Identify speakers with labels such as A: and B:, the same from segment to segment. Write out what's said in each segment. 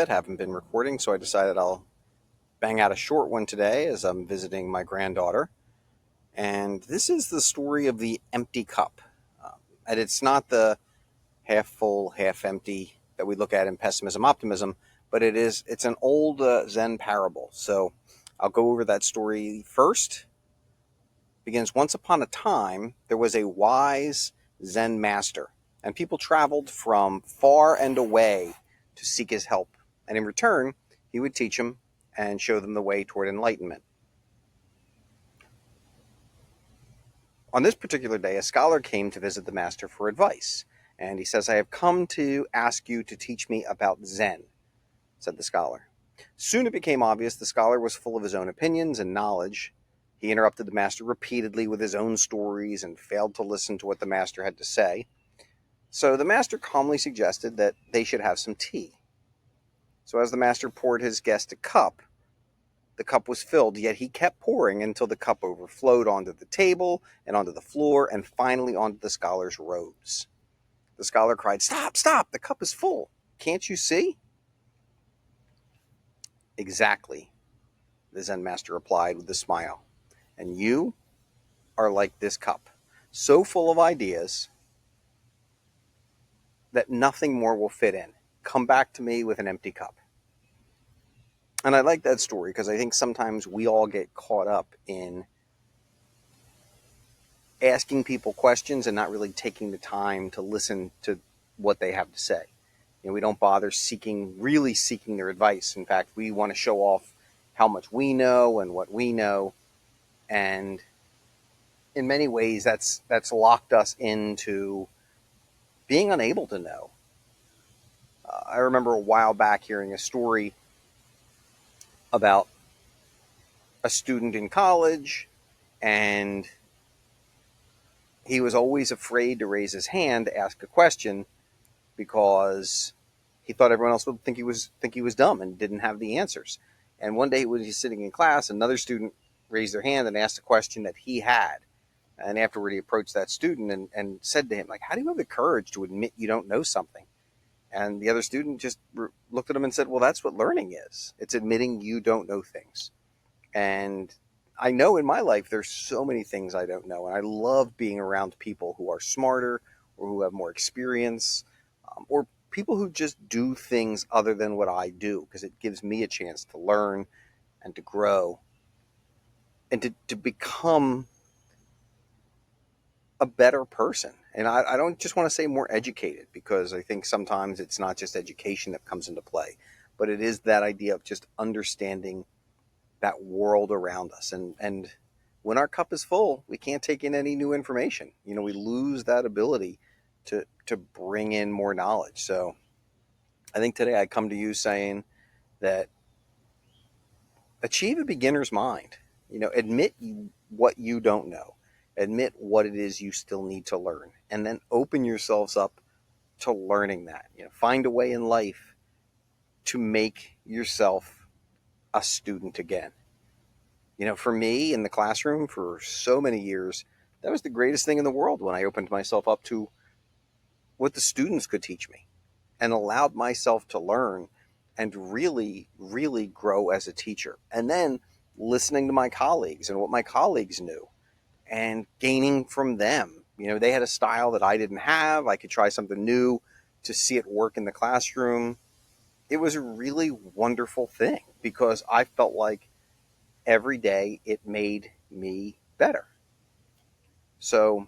A: bit, haven't been recording, so I decided I'll bang out a short one today as I'm visiting my granddaughter. And this is the story of the empty cup. And it's not the half full, half empty that we look at in pessimism, optimism, but it's an old Zen parable. So I'll go over that story first. It begins once upon a time, there was a wise Zen master, and people traveled from far and away to seek his help. And in return, he would teach them and show them the way toward enlightenment. On this particular day, a scholar came to visit the master for advice. And he says, "I have come to ask you to teach me about Zen," said the scholar. Soon it became obvious the scholar was full of his own opinions and knowledge. He interrupted the master repeatedly with his own stories and failed to listen to what the master had to say. So the master calmly suggested that they should have some tea. So as the master poured his guest a cup, the cup was filled, yet he kept pouring until the cup overflowed onto the table and onto the floor and finally onto the scholar's robes. The scholar cried, "Stop, stop, the cup is full. Can't you see?" "Exactly," the Zen master replied with a smile. "And you are like this cup, so full of ideas that nothing more will fit in. Come back to me with an empty cup." And I like that story because I think sometimes we all get caught up in asking people questions and not really taking the time to listen to what they have to say. We don't bother really seeking their advice. In fact, we want to show off how much we know and what we know. And in many ways, that's locked us into being unable to know. I remember a while back hearing a story about a student in college, and he was always afraid to raise his hand to ask a question because he thought everyone else would think he was dumb and didn't have the answers. And one day when he was sitting in class, another student raised their hand and asked a question that he had. And afterward, he approached that student and said to him, like, "How do you have the courage to admit you don't know something?" And the other student just looked at him and said, "Well, that's what learning is. It's admitting you don't know things." And I know in my life there's so many things I don't know, and I love being around people who are smarter or who have more experience, or people who just do things other than what I do, because it gives me a chance to learn and to grow and to become a better person. And I don't just want to say more educated, because I think sometimes it's not just education that comes into play, but it is that idea of just understanding that world around us. And when our cup is full, we can't take in any new information. We lose that ability to bring in more knowledge. So I think today I come to you saying that achieve a beginner's mind. Admit what you don't know. Admit what it is you still need to learn, and then open yourselves up to learning that. Find a way in life to make yourself a student again. For me in the classroom for so many years, that was the greatest thing in the world when I opened myself up to what the students could teach me and allowed myself to learn and really, really grow as a teacher. And then listening to my colleagues and what my colleagues knew and gaining from them. They had a style that I didn't have. I could try something new to see it work in the classroom. It was a really wonderful thing because I felt like every day it made me better. So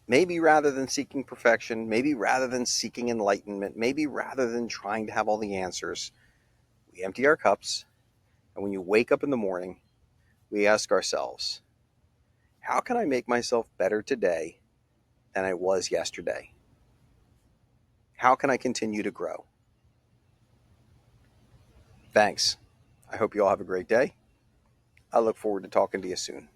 A: maybe rather than seeking perfection, maybe rather than seeking enlightenment, maybe rather than trying to have all the answers, we empty our cups. And when you wake up in the morning, we ask ourselves, how can I make myself better today than I was yesterday? How can I continue to grow? Thanks. I hope you all have a great day. I look forward to talking to you soon.